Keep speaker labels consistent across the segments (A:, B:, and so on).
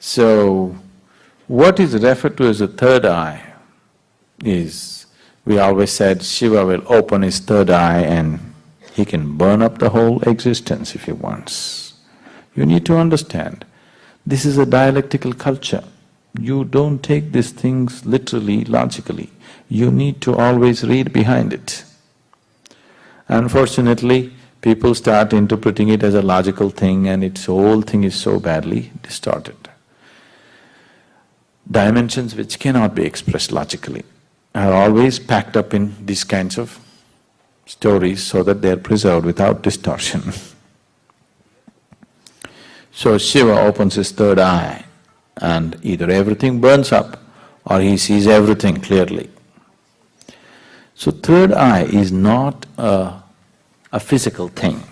A: So, what is referred to as the third eye is, we always said Shiva will open his third eye and he can burn up the whole existence if he wants. You need to understand, this is a dialectical culture. You don't take these things literally, logically. You need to always read behind it. Unfortunately, people start interpreting it as a logical thing and its whole thing is so badly distorted. Dimensions which cannot be expressed logically are always packed up in these kinds of stories so that they are preserved without distortion. So Shiva opens his third eye and either everything burns up or he sees everything clearly. So third eye is not a physical thing.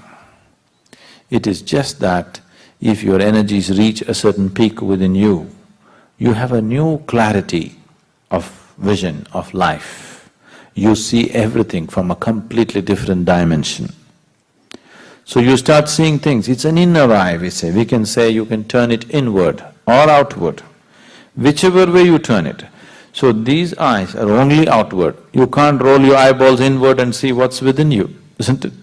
A: It is just that if your energies reach a certain peak within you, you have a new clarity of vision of life. You see everything from a completely different dimension. So you start seeing things, it's an inner eye we say. We can say you can turn it inward or outward, whichever way you turn it. So these eyes are only outward. You can't roll your eyeballs inward and see what's within you, isn't it?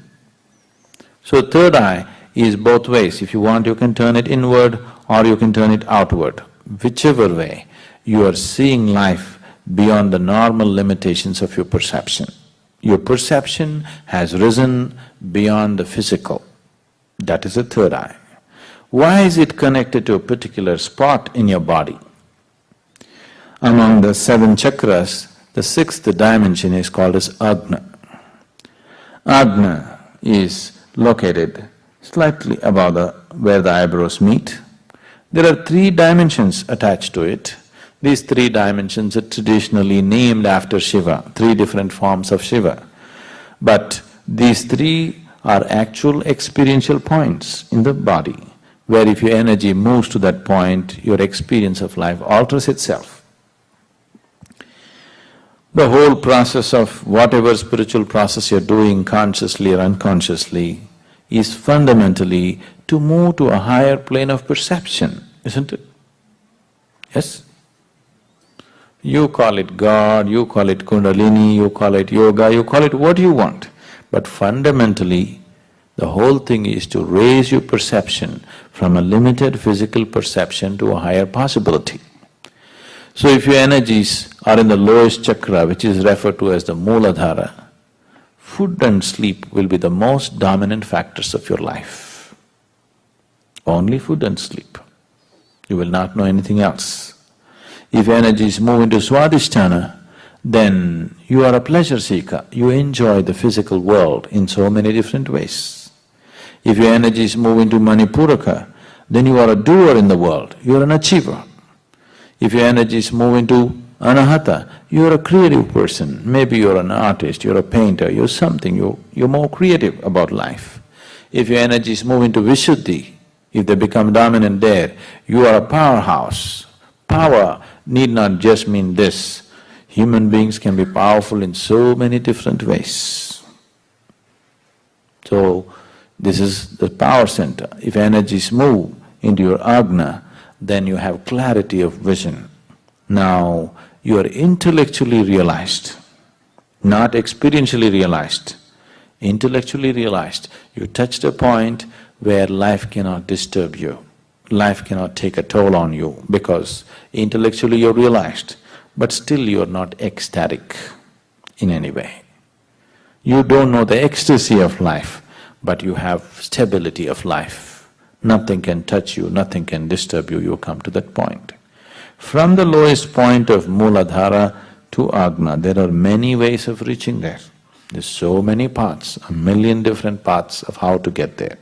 A: So third eye is both ways. If you want, you can turn it inward or you can turn it outward. Whichever way, you are seeing life beyond the normal limitations of your perception. Your perception has risen beyond the physical. That is the third eye. Why is it connected to a particular spot in your body? Among the seven chakras, the sixth dimension is called as Agna. Agna is located slightly above where the eyebrows meet. There are three dimensions attached to it. These three dimensions are traditionally named after Shiva, three different forms of Shiva. But these three are actual experiential points in the body, where if your energy moves to that point, your experience of life alters itself. The whole process of whatever spiritual process you're doing consciously or unconsciously is fundamentally to move to a higher plane of perception, isn't it? Yes? You call it God, you call it Kundalini, you call it yoga, you call it what you want. But fundamentally, the whole thing is to raise your perception from a limited physical perception to a higher possibility. So if your energies are in the lowest chakra, which is referred to as the Mooladhara, food and sleep will be the most dominant factors of your life. Only food and sleep. You will not know anything else. If energies move into Swadhisthana, then you are a pleasure seeker, you enjoy the physical world in so many different ways. If your energies move into Manipuraka, then you are a doer in the world, you are an achiever. If your energies move into Anahata, you're a creative person, maybe you're an artist, you're a painter, you're something, you're more creative about life. If your energies move into Vishuddhi, if they become dominant there, you are a powerhouse. Power need not just mean this. Human beings can be powerful in so many different ways. So, this is the power center. If energies move into your Agna, then you have clarity of vision. Now, you are intellectually realized, not experientially realized. Intellectually realized, you touched a point where life cannot disturb you, life cannot take a toll on you because intellectually you're realized, but still you're not ecstatic in any way. You don't know the ecstasy of life, but you have stability of life. Nothing can touch you, nothing can disturb you, you come to that point. From the lowest point of Mooladhara to Agna, there are many ways of reaching there. There's so many paths, a million different paths of how to get there.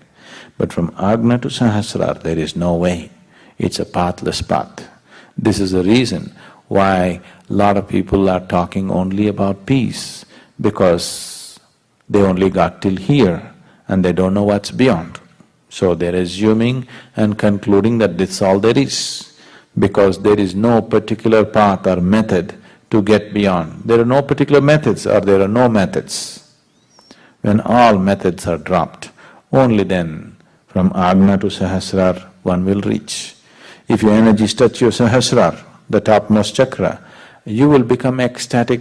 A: But from Agna to Sahasrara, there is no way. It's a pathless path. This is the reason why a lot of people are talking only about peace, because they only got till here and they don't know what's beyond. So they're assuming and concluding that this is all there is, because there is no particular path or method to get beyond. There are no particular methods or there are no methods. When all methods are dropped, only then from Agna to Sahasrara one will reach. If your energies touch your Sahasrara, the topmost chakra, you will become ecstatic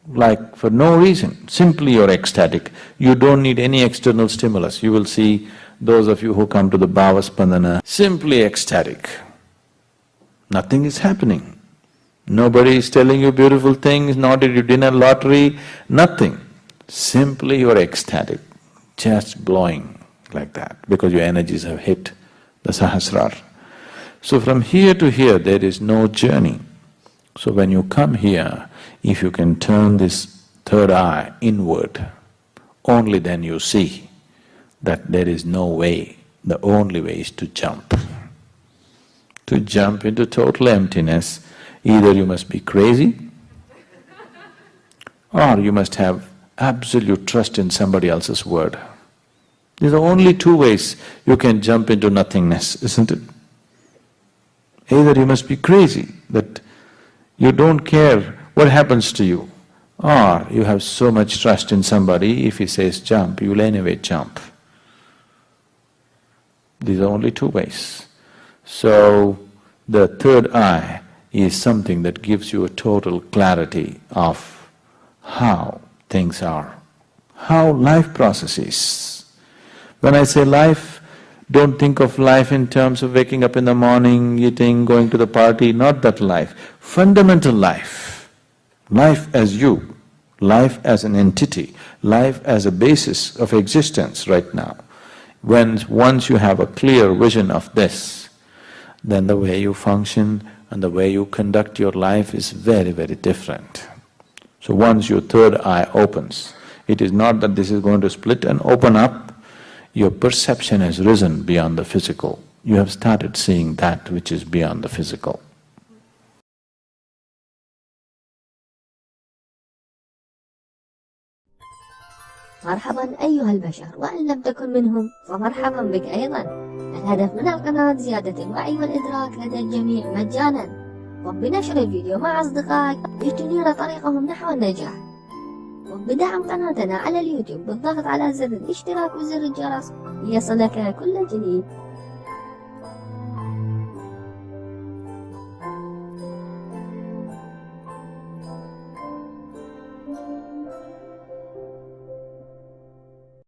A: like for no reason, simply you're ecstatic. You don't need any external stimulus. You will see those of you who come to the Bhava Spandana, simply ecstatic. Nothing is happening. Nobody is telling you beautiful things, nor did you win a lottery, nothing. Simply you're ecstatic, just blowing like that, because your energies have hit the Sahasrara. So from here to here, there is no journey. So when you come here, if you can turn this third eye inward, only then you see that there is no way, the only way is to jump. To jump into total emptiness, either you must be crazy or you must have absolute trust in somebody else's word. These are only two ways you can jump into nothingness, isn't it? Either you must be crazy, that you don't care what happens to you, or you have so much trust in somebody, if he says jump, you will anyway jump. These are only two ways. So, the third eye is something that gives you a total clarity of how things are, how life processes. When I say life, don't think of life in terms of waking up in the morning, eating, going to the party, not that life. Fundamental life, life as you, life as an entity, life as a basis of existence right now. Once you have a clear vision of this, then the way you function and the way you conduct your life is very, very different. So once your third eye opens, it is not that this is going to split and open up, your perception has risen beyond the physical. You have started seeing that which is beyond the physical.
B: مرحبا أيها البشر، وإن لم تكن منهم فمرحبا بك أيضا. الهدف من القناة زيادة الوعي والإدراك لدى الجميع مجانا، وبنشر الفيديو مع أصدقائك لتنير طريقهم نحو النجاح، وبدعم قناتنا على اليوتيوب بالضغط على زر الاشتراك وزر الجرس ليصلك كل جديد.